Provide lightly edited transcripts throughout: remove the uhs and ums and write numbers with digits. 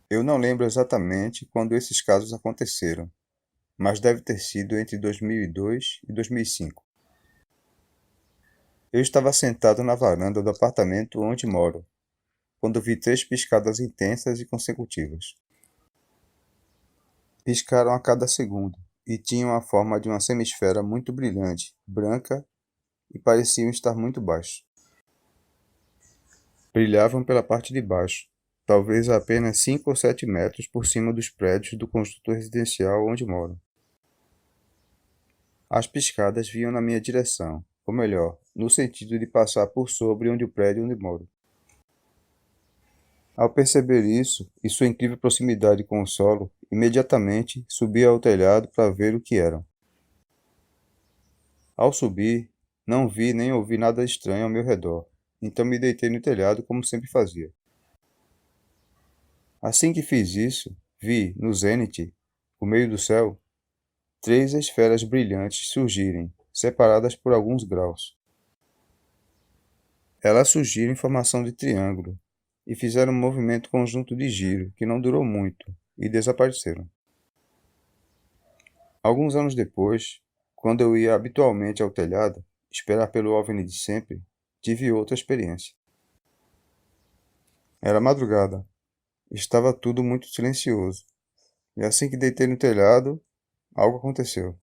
Eu não lembro exatamente quando esses casos aconteceram, mas deve ter sido entre 2002 e 2005. Eu estava sentado na varanda do apartamento onde moro, quando vi três piscadas intensas e consecutivas. Piscaram a cada segundo e tinham a forma de uma semisfera muito brilhante, branca e pareciam estar muito baixo. Brilhavam pela parte de baixo, talvez a apenas 5 ou 7 metros por cima dos prédios do conjunto residencial onde moro. As piscadas vinham na minha direção, ou melhor, no sentido de passar por sobre onde o prédio onde moro. Ao perceber isso e sua incrível proximidade com o solo, imediatamente subi ao telhado para ver o que eram. Ao subir, não vi nem ouvi nada estranho ao meu redor, então me deitei no telhado como sempre fazia. Assim que fiz isso, vi, no zênite, no meio do céu, três esferas brilhantes surgirem, separadas por alguns graus. Elas surgiram em formação de triângulo e fizeram um movimento conjunto de giro que não durou muito e desapareceram. Alguns anos depois, quando eu ia habitualmente ao telhado, esperar pelo OVNI de sempre, tive outra experiência. Era madrugada, estava tudo muito silencioso, e assim que deitei no telhado, algo aconteceu.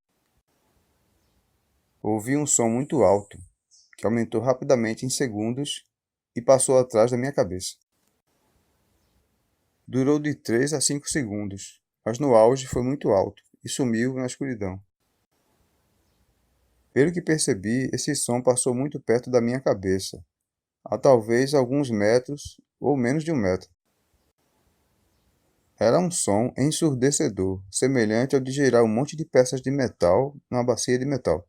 Ouvi um som muito alto, que aumentou rapidamente em segundos e passou atrás da minha cabeça. Durou de 3 a 5 segundos, mas no auge foi muito alto e sumiu na escuridão. Pelo que percebi, esse som passou muito perto da minha cabeça, a talvez alguns metros ou menos de 1 metro. Era um som ensurdecedor, semelhante ao de girar um monte de peças de metal numa bacia de metal.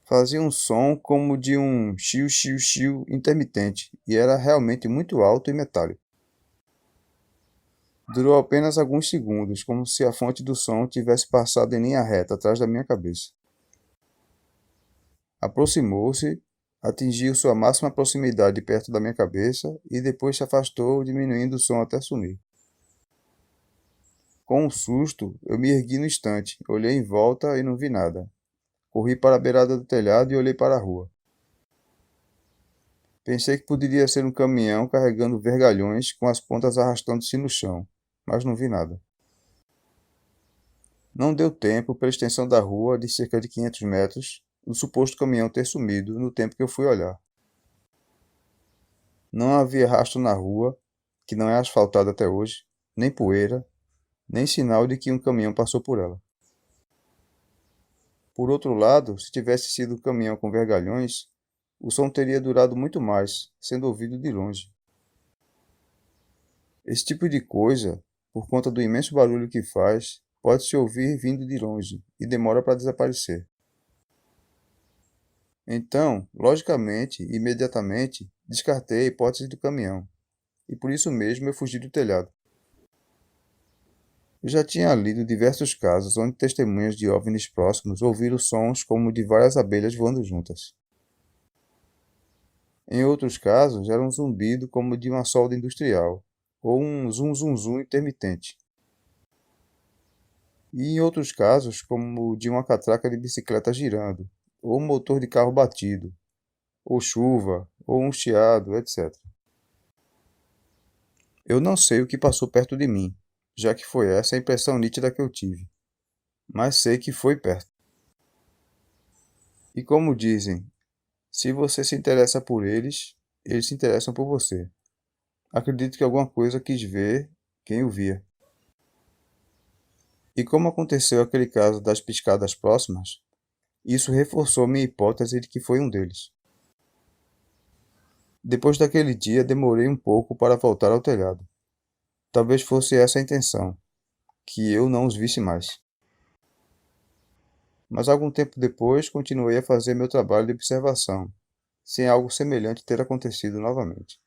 Fazia um som como de um chiu-chiu-chiu intermitente e era realmente muito alto e metálico. Durou apenas alguns segundos, como se a fonte do som tivesse passado em linha reta atrás da minha cabeça. Aproximou-se, atingiu sua máxima proximidade perto da minha cabeça e depois se afastou, diminuindo o som até sumir. Com um susto, eu me ergui no instante, olhei em volta e não vi nada. Corri para a beirada do telhado e olhei para a rua. Pensei que poderia ser um caminhão carregando vergalhões com as pontas arrastando-se no chão, mas não vi nada. Não deu tempo pela extensão da rua de cerca de 500 metros do suposto caminhão ter sumido no tempo que eu fui olhar. Não havia rastro na rua, que não é asfaltada até hoje, nem poeira, nem sinal de que um caminhão passou por ela. Por outro lado, se tivesse sido um caminhão com vergalhões, o som teria durado muito mais, sendo ouvido de longe. Esse tipo de coisa, por conta do imenso barulho que faz, pode-se ouvir vindo de longe e demora para desaparecer. Então, logicamente e imediatamente, descartei a hipótese do caminhão, e por isso mesmo eu fugi do telhado. Eu já tinha lido diversos casos onde testemunhas de OVNIs próximos ouviram sons como de várias abelhas voando juntas. Em outros casos, era um zumbido como de uma solda industrial, ou um zum zum zum intermitente. E em outros casos, como de uma catraca de bicicleta girando, ou um motor de carro batido, ou chuva, ou um chiado, etc. Eu não sei o que passou perto de mim, já que foi essa a impressão nítida que eu tive, mas sei que foi perto. E como dizem, se você se interessa por eles, eles se interessam por você. Acredito que alguma coisa quis ver quem o via. E como aconteceu aquele caso das piscadas próximas, isso reforçou minha hipótese de que foi um deles. Depois daquele dia, demorei um pouco para voltar ao telhado. Talvez fosse essa a intenção, que eu não os visse mais. Mas algum tempo depois, continuei a fazer meu trabalho de observação, sem algo semelhante ter acontecido novamente.